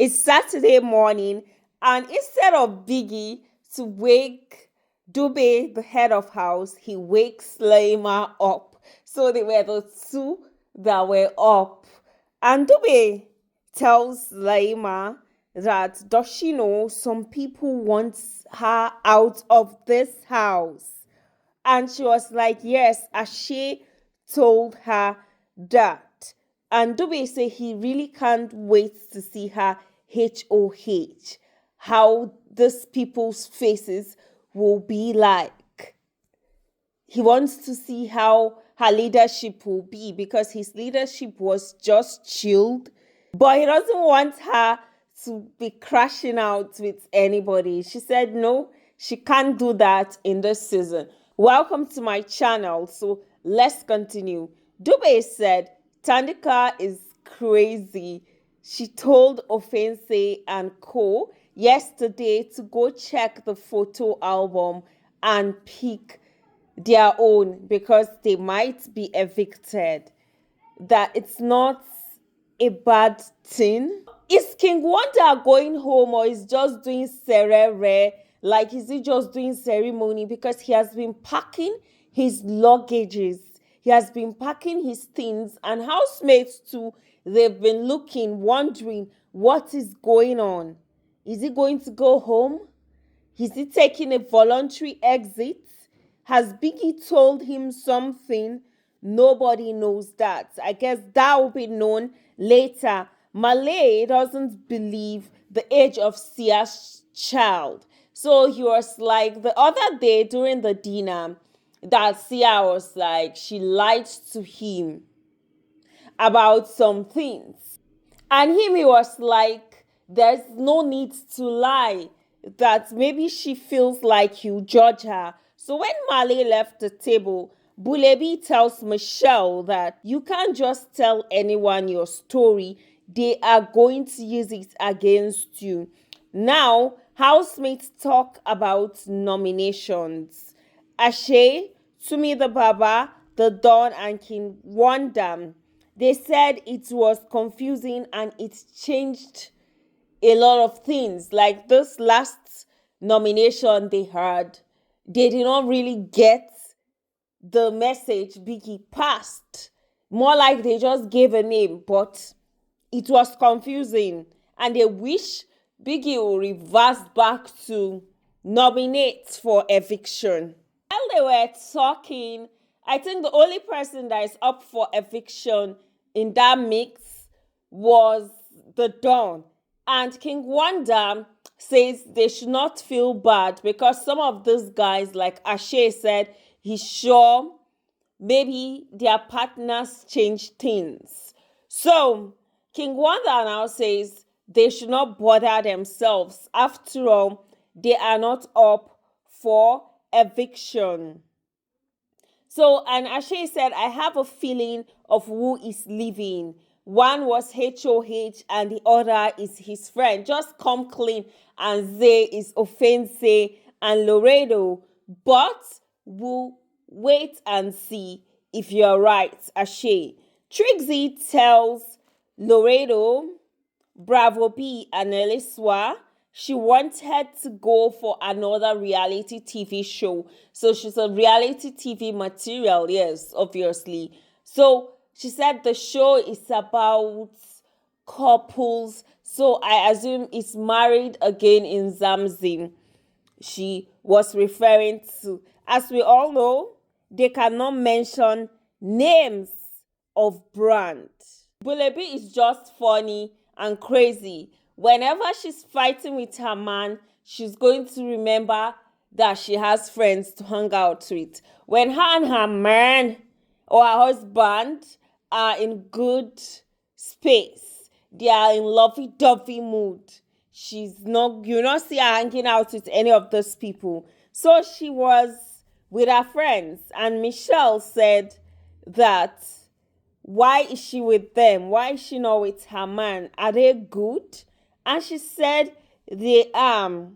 It's Saturday morning, and instead of Biggie to wake Dube, the head of house, he wakes Laima up. So they were the two that were up. And Dube tells Laima that does she know some people want her out of this house? And she was like, yes, Ashe told her that. And Dube said he really can't wait to see her HOH, how these people's faces will be like. He wants to see how her leadership will be because his leadership was just chilled. But he doesn't want her to be crashing out with anybody. She said no, she can't do that in this season. Welcome to my channel. So let's continue. Dube said Thandeka is crazy. She told Offentse and co yesterday to go check the photo album and pick their own because they might be evicted. That it's not a bad thing. Is King Wanda going home or is just doing serere? Like, is he just doing ceremony? Because he has been packing his luggages. He has been packing his things. And housemates too, they've been looking, wondering what is going on. Is he going to go home? Is he taking a voluntary exit? Has Biggie told him something? Nobody knows that. I guess that will be known later. Mmeli doesn't believe the age of Sia's child. So he was like, the other day during the dinner, that Sia was like, she lied to him about some things. And he was like, there's no need to lie, that maybe she feels like you judge her. So when Mmeli left the table, Bulebi tells Mashel that you can't just tell anyone your story. They are going to use it against you. Now, housemates talk about nominations. Ashe, Tumi the Barber, TheDon, and King Wanda. They said it was confusing and it changed a lot of things. Like this last nomination they heard, they did not really get the message Biggie passed. More like they just gave a name, but it was confusing. And they wish Biggie will reverse back to nominate for eviction. While they were talking, I think the only person that is up for eviction in that mix was TheDon. And King Wanda says they should not feel bad because some of these guys, like Ashe said, he's sure maybe their partners change things. So King Wanda now says they should not bother themselves. After all, they are not up for eviction. So, and Ashe said, I have a feeling of who is leaving. One was HOH and the other is his friend. Just come clean and say it's Offentse and Lawerdo. But we'll wait and see if you're right, Ashe. Trixie tells Lawerdo, Bravo B and Neliswa she wanted to go for another reality TV show. So she's a reality TV material, yes, obviously. So she said the show is about couples. So I assume it's Married Again in Zamzim. She was referring to, as we all know, they cannot mention names of brand. Bulebi is just funny and crazy. Whenever she's fighting with her man, she's going to remember that she has friends to hang out with. When her and her man or her husband are in good space, they are in lovey-dovey mood, you'll not see her hanging out with any of those people. So she was with her friends, and Mshefane said that, why is she with them? Why is she not with her man? Are they good? And she said they are.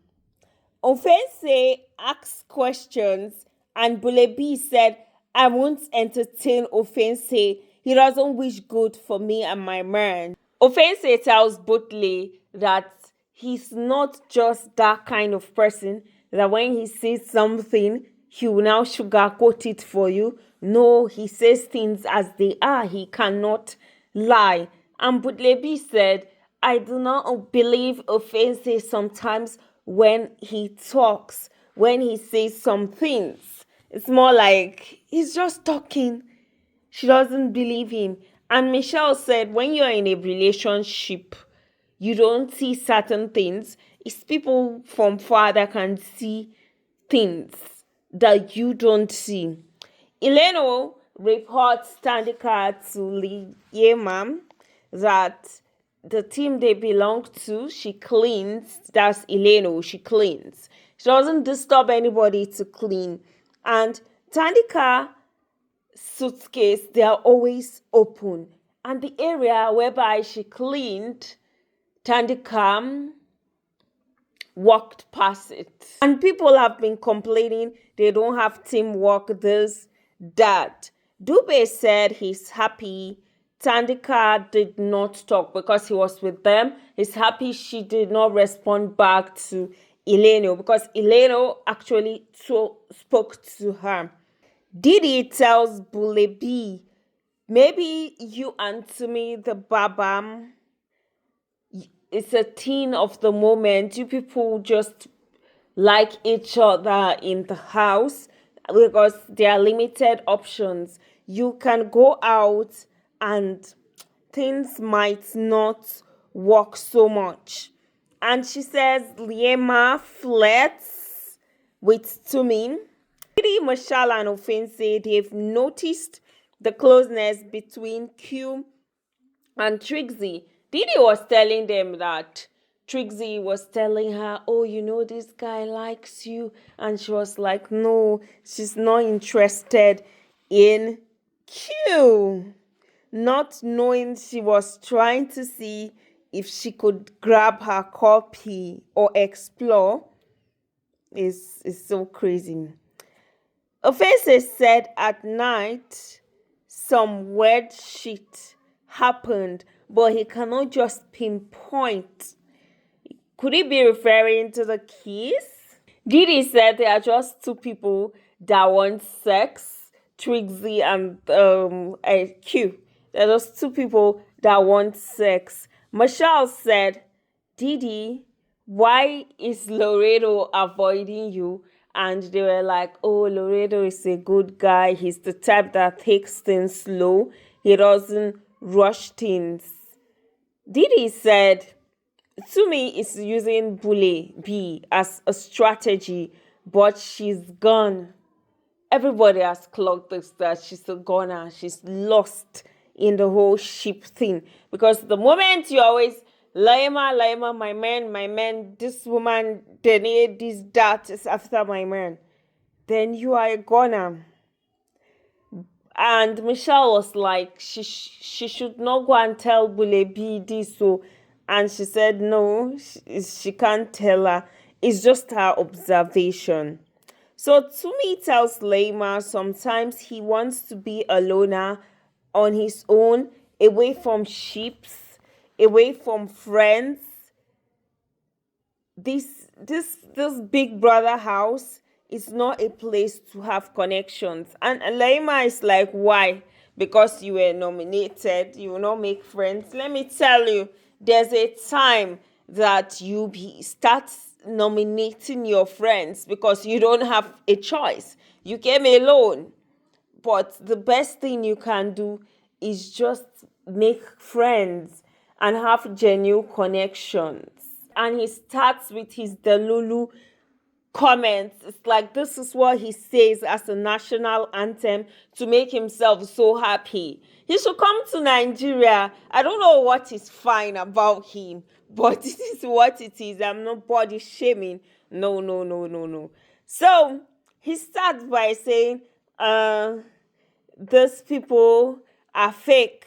Offentse asked questions, and Bulebi said, I won't entertain Offentse. He doesn't wish good for me and my man. Offense tells Butley that he's not just that kind of person that when he says something, he will now sugarcoat it for you. No, he says things as they are. He cannot lie. And Butley said, I do not believe Offense sometimes when he talks, when he says some things. It's more like he's just talking. She doesn't believe him. And Mashel said, when you're in a relationship, you don't see certain things. It's people from far that can see things that you don't see. Llano reports Thandeka to Liema that the team they belong to, she cleans. That's Llano, she cleans. She doesn't disturb anybody to clean. And Thandeka suitcase, they are always open. And the area whereby she cleaned, Thandeka walked past it. And people have been complaining they don't have teamwork, this, that. Dube said he's happy Thandeka did not talk because he was with them. He's happy she did not respond back to Llano because Llano actually spoke to her. Didi tells Bulebi, maybe you and Tumi the Barber, it's a thing of the moment. You people just like each other in the house because there are limited options. You can go out and things might not work so much. And she says Liema flirts with Tumi. Didi, Mashel, and Offentse, they've noticed the closeness between Q and Trixie. Didi was telling them that Trixie was telling her, oh, you know, this guy likes you. And she was like, no, she's not interested in Q. Not knowing she was trying to see if she could grab her copy or explore is so crazy. Offense said at night some weird shit happened, but he cannot just pinpoint. Could he be referring to the kiss? Didi said they are just two people that want sex, Trixie and Q. They're just two people that want sex. Mashel said, Didi, why is Lawerdo avoiding you? And they were like, oh, Lawerdo is a good guy. He's the type that takes things slow. He doesn't rush things. Didi said, Tumi is using Bule B as a strategy, but she's gone. Everybody has clocked this that she's a goner. She's lost in the whole ship thing. Because the moment you always Laima, my man, this woman, Dene, this, that is after my man, then you are a goner. And Mashel was like, she should not go and tell Bulebi this. So, and she said, no, she can't tell her. It's just her observation. So Tumi tells Laima sometimes he wants to be a loner on his own, away from ships, away from friends. This big brother house is not a place to have connections. And Laima is like, why? Because you were nominated, you will not make friends. Let me tell you, there's a time that you start nominating your friends because you don't have a choice. You came alone. But the best thing you can do is just make friends and have genuine connections. And he starts with his Delulu comments. It's like this is what he says as a national anthem to make himself so happy. He should come to Nigeria. I don't know what is fine about him, but this is what it is. I'm not body shaming. No. So he starts by saying, these people are fake.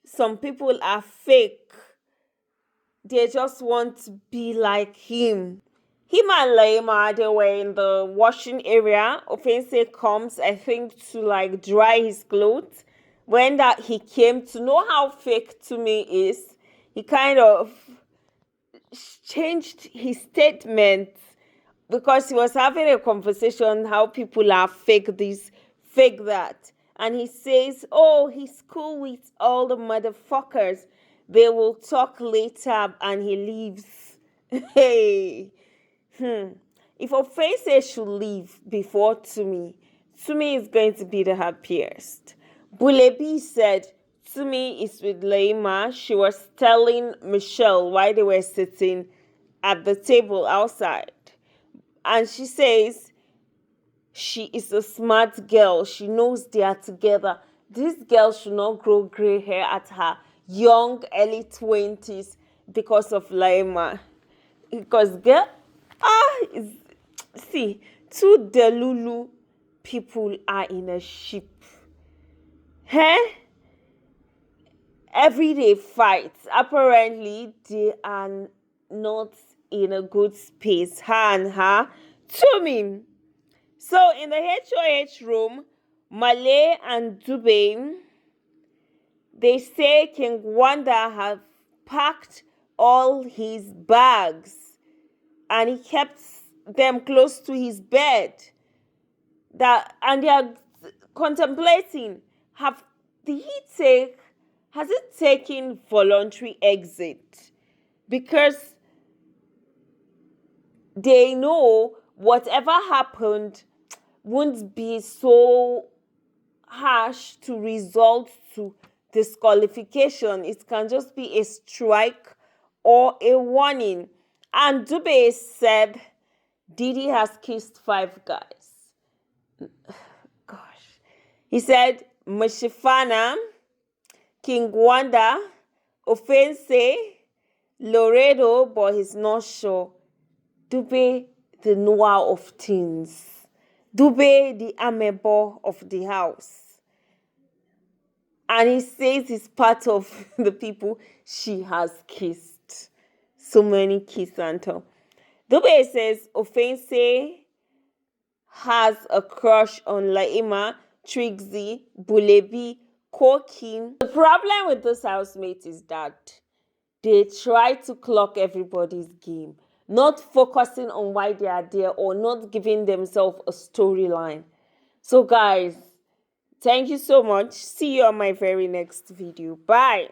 Some people are fake. They just want to be like him. Him and Laima, they were in the washing area. Offense comes, I think, to like dry his clothes. When that he came to know how fake Tumi is, he kind of changed his statement because he was having a conversation how people are fake this, fake that. And he says, oh, he's cool with all the motherfuckers. They will talk later, and he leaves. Hey. If Offense should leave before Tumi is going to be the happiest. Bulebi said Tumi is with Laima. She was telling Mashel why they were sitting at the table outside. And she says she is a smart girl. She knows they are together. This girl should not grow gray hair at her young, early 20s because of Laima. Because girl, see, two Delulu people are in a ship. Everyday fights. Apparently, they are not in a good space. Her and her. Tumi. So, in the HOH room, Malay and Dube, they say King Wanda have packed all his bags and he kept them close to his bed. And they are contemplating, has it taken voluntary exit? Because they know whatever happened won't be so harsh to result to disqualification. It can just be a strike or a warning. And Dube said Didi has kissed 5 guys. Gosh. He said Mshefane, King Wanda, Offense, Lawerdo, but he's not sure. Dube, the Noah of teens. Dube, the amebo of the house. And he says he's part of the people she has kissed. So many kiss and tell. Dube says Offense has a crush on Laima, Trixie, Bulebi, Kokii. The problem with this housemate is that they try to clock everybody's game, not focusing on why they are there or not giving themselves a storyline. So guys, thank you so much. See you on my very next video. Bye.